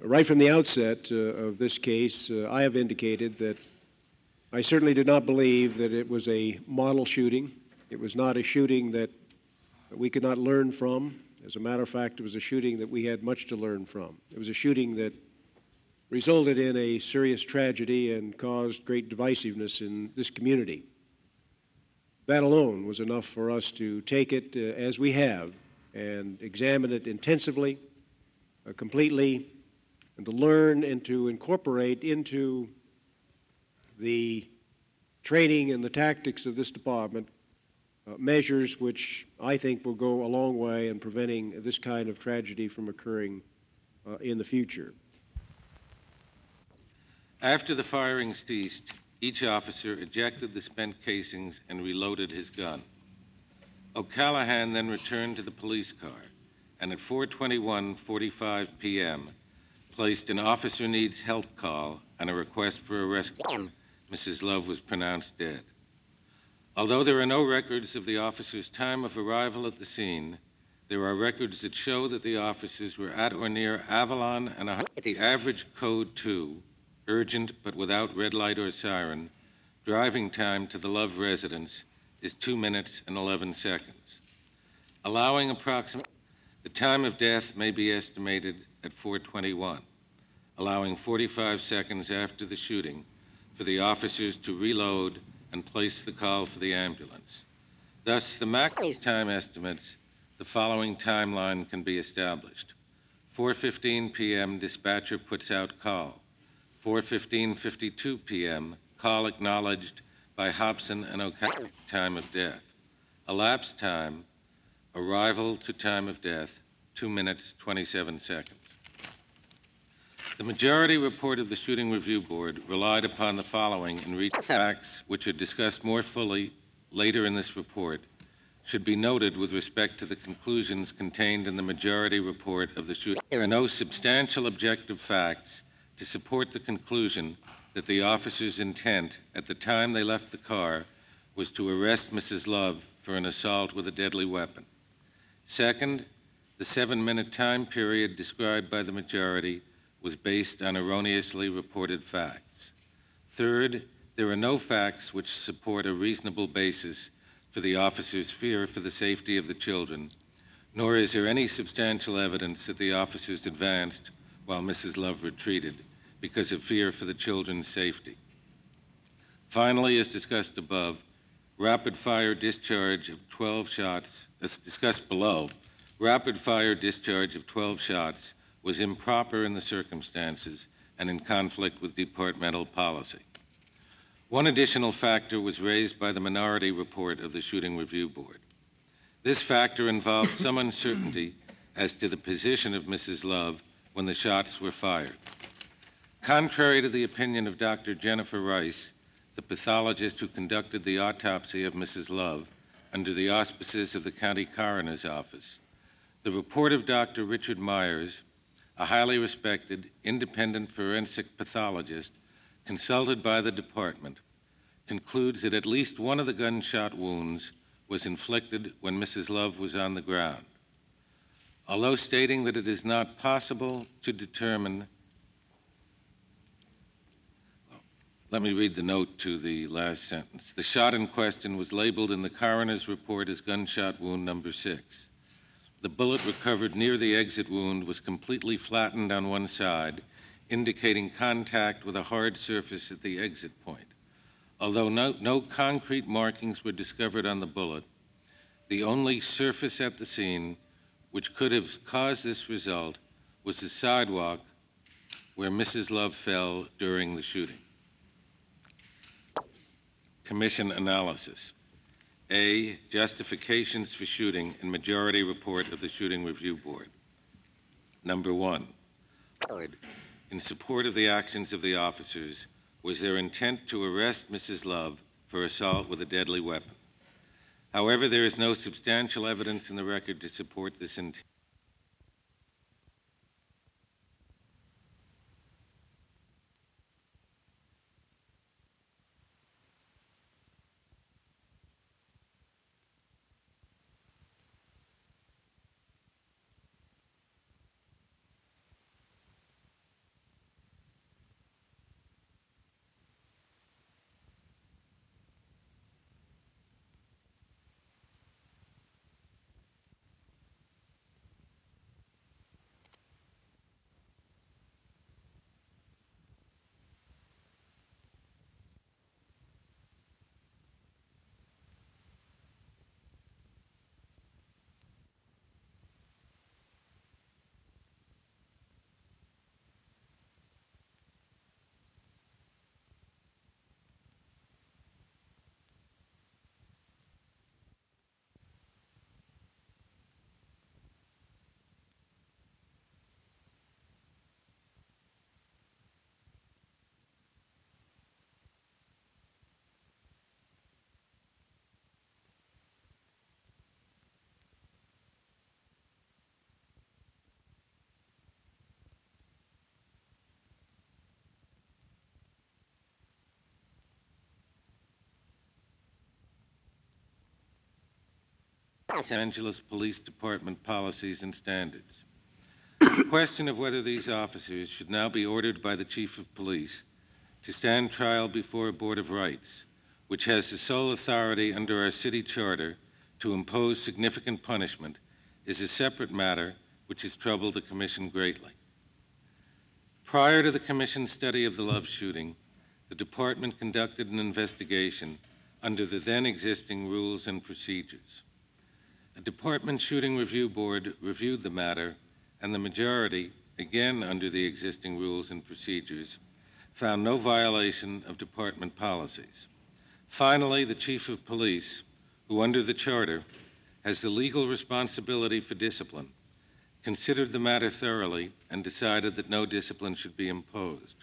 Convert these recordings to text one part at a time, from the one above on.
Right from the outset of this case, I have indicated that I certainly did not believe that it was a model shooting. It was not a shooting that we could not learn from. As a matter of fact, it was a shooting that we had much to learn from. It was a shooting that resulted in a serious tragedy and caused great divisiveness in this community. That alone was enough for us to take it as we have and examine it intensively, completely, and to learn and to incorporate into the training and the tactics of this department measures which I think will go a long way in preventing this kind of tragedy from occurring in the future. After the firing ceased, each officer ejected the spent casings and reloaded his gun. O'Callaghan then returned to the police car and at 4:21:45 p.m. placed an officer needs help call and a request for a rescue. Mrs. Love was pronounced dead. Although there are no records of the officer's time of arrival at the scene, there are records that show that the officers were at or near Avalon and the average code 2, urgent but without red light or siren, driving time to the Love residence is 2 minutes and 11 seconds. Allowing approximately, the time of death may be estimated at 4:21, allowing 45 seconds after the shooting for the officers to reload and place the call for the ambulance. Thus, the maximum time estimates, the following timeline can be established. 4:15 p.m., dispatcher puts out call. 4:52 p.m., call acknowledged by Hobson and O'Callaghan, time of death. Elapsed time, arrival to time of death, 2 minutes, 27 seconds. The majority report of the Shooting Review Board relied upon the following in reaching facts which are discussed more fully later in this report should be noted with respect to the conclusions contained in the majority report of the shooting. There are no substantial objective facts to support the conclusion that the officer's intent at the time they left the car was to arrest Mrs. Love for an assault with a deadly weapon. Second, the 7-minute time period described by the majority was based on erroneously reported facts. Third, there are no facts which support a reasonable basis for the officer's fear for the safety of the children, nor is there any substantial evidence that the officers advanced while Mrs. Love retreated because of fear for the children's safety. Finally, as discussed above, rapid-fire discharge of 12 shots, as discussed below, rapid-fire discharge of 12 shots was improper in the circumstances and in conflict with departmental policy. One additional factor was raised by the minority report of the Shooting Review Board. This factor involved some uncertainty as to the position of Mrs. Love when the shots were fired. Contrary to the opinion of Dr. Jennifer Rice, the pathologist who conducted the autopsy of Mrs. Love under the auspices of the County Coroner's Office, the report of Dr. Richard Myers, a highly respected, independent forensic pathologist consulted by the department, concludes that at least one of the gunshot wounds was inflicted when Mrs. Love was on the ground. Although stating that it is not possible to determine, let me read the note to the last sentence. The shot in question was labeled in the coroner's report as gunshot wound number 6. The bullet recovered near the exit wound was completely flattened on one side, indicating contact with a hard surface at the exit point. Although no concrete markings were discovered on the bullet, the only surface at the scene which could have caused this result was the sidewalk where Mrs. Love fell during the shooting. Commission analysis. A, justifications for shooting in majority report of the Shooting Review Board. Number 1, in support of the actions of the officers, was their intent to arrest Mrs. Love for assault with a deadly weapon. However, there is no substantial evidence in the record to support this intent. Los Angeles Police Department policies and standards. The question of whether these officers should now be ordered by the Chief of Police to stand trial before a Board of Rights, which has the sole authority under our city charter to impose significant punishment, is a separate matter which has troubled the Commission greatly. Prior to the Commission's study of the Love shooting, the Department conducted an investigation under the then existing rules and procedures. A Department Shooting Review Board reviewed the matter, and the majority, again under the existing rules and procedures, found no violation of Department policies. Finally, the Chief of Police, who under the Charter has the legal responsibility for discipline, considered the matter thoroughly and decided that no discipline should be imposed.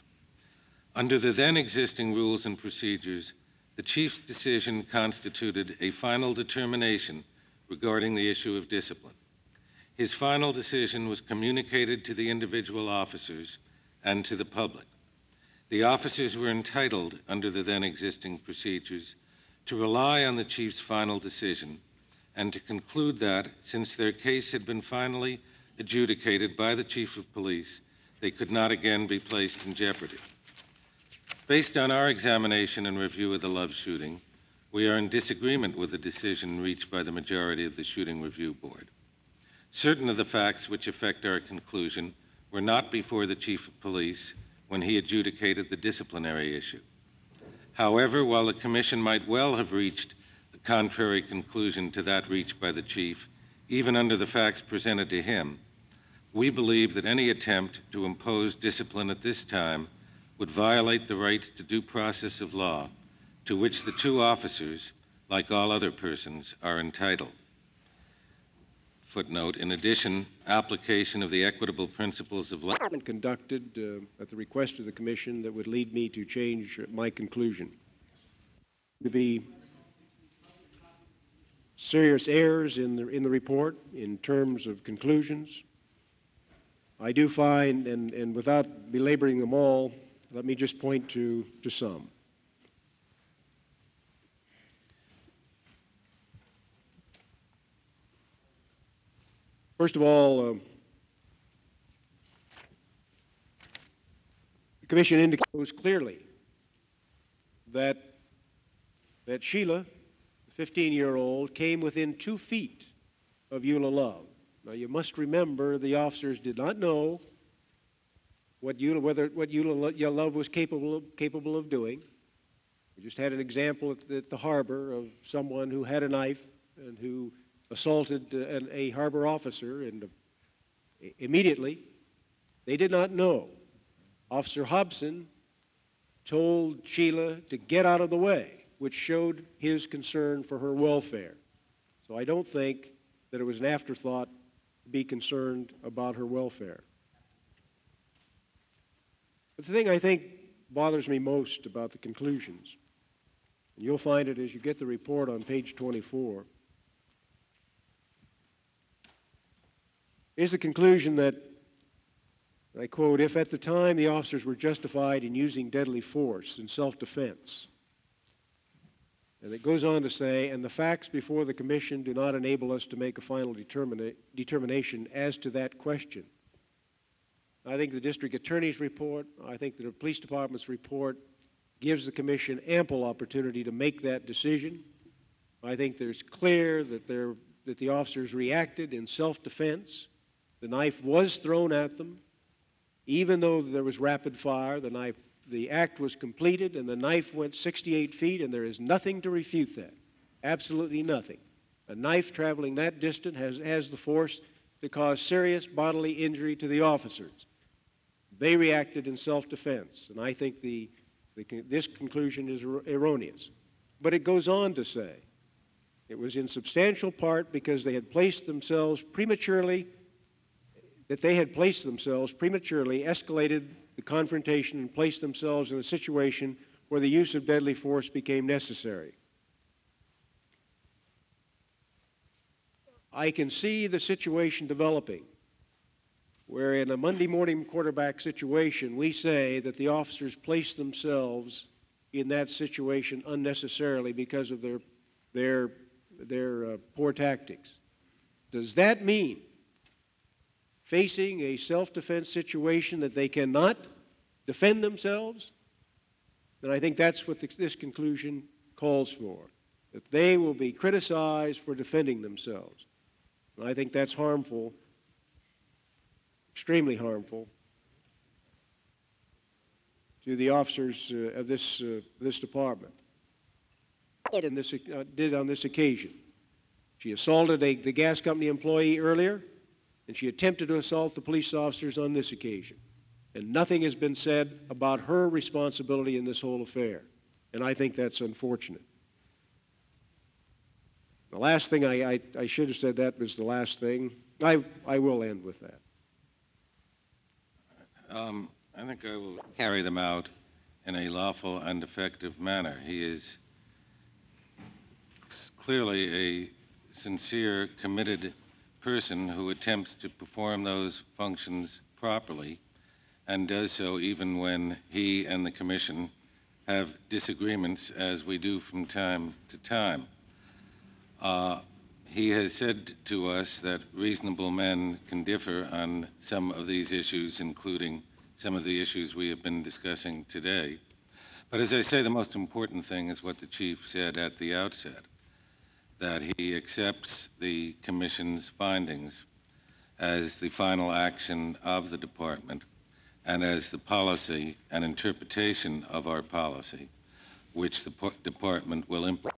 Under the then existing rules and procedures, the Chief's decision constituted a final determination regarding the issue of discipline. His final decision was communicated to the individual officers and to the public. The officers were entitled, under the then existing procedures, to rely on the Chief's final decision and to conclude that, since their case had been finally adjudicated by the Chief of Police, they could not again be placed in jeopardy. Based on our examination and review of the Love shooting, we are in disagreement with the decision reached by the majority of the Shooting Review Board. Certain of the facts which affect our conclusion were not before the Chief of Police when he adjudicated the disciplinary issue. However, while the Commission might well have reached a contrary conclusion to that reached by the Chief, even under the facts presented to him, we believe that any attempt to impose discipline at this time would violate the rights to due process of law to which the two officers, like all other persons, are entitled. Footnote, in addition, application of the equitable principles of law conducted at the request of the Commission that would lead me to change my conclusion. To be serious errors in the report in terms of conclusions. I do find, and without belaboring them all, let me just point to some. First of all, the Commission indicates clearly that Sheila, the 15-year-old, came within 2 feet of Eula Love. Now, you must remember the officers did not know what Eula Love was capable of doing. We just had an example at the harbor of someone who had a knife and who assaulted a harbor officer, and immediately they did not know. Officer Hobson told Sheila to get out of the way, which showed his concern for her welfare. So I don't think that it was an afterthought to be concerned about her welfare. But the thing I think bothers me most about the conclusions, and you'll find it as you get the report on page 24, is the conclusion that, I quote, if at the time the officers were justified in using deadly force in self-defense. And it goes on to say, and the facts before the Commission do not enable us to make a final determination as to that question. I think the District Attorney's report, I think the Police Department's report gives the Commission ample opportunity to make that decision. I think there's clear that the officers reacted in self-defense. The knife was thrown at them. Even though there was rapid fire, the act was completed and the knife went 68 feet, and there is nothing to refute that. Absolutely nothing. A knife traveling that distance has the force to cause serious bodily injury to the officers. They reacted in self-defense, and I think this conclusion is erroneous. But it goes on to say it was in substantial part because they had placed themselves prematurely, escalated the confrontation and placed themselves in a situation where the use of deadly force became necessary. I can see the situation developing where in a Monday morning quarterback situation, we say that the officers placed themselves in that situation unnecessarily because of their their poor tactics. Does that mean facing a self-defense situation that they cannot defend themselves? And I think that's what this conclusion calls for, that they will be criticized for defending themselves. And I think that's harmful, extremely harmful, to the officers of this department. And this did on this occasion. She assaulted the gas company employee earlier, and she attempted to assault the police officers on this occasion. And nothing has been said about her responsibility in this whole affair. And I think that's unfortunate. The last thing, I should have said that was the last thing. I will end with that. I think I will carry them out in a lawful and effective manner. He is clearly a sincere, committed person who attempts to perform those functions properly and does so even when he and the Commission have disagreements, as we do from time to time. He has said to us that reasonable men can differ on some of these issues, including some of the issues we have been discussing today. But as I say, the most important thing is what the Chief said at the outset, that he accepts the Commission's findings as the final action of the Department and as the policy and interpretation of our policy, which the Department will implement.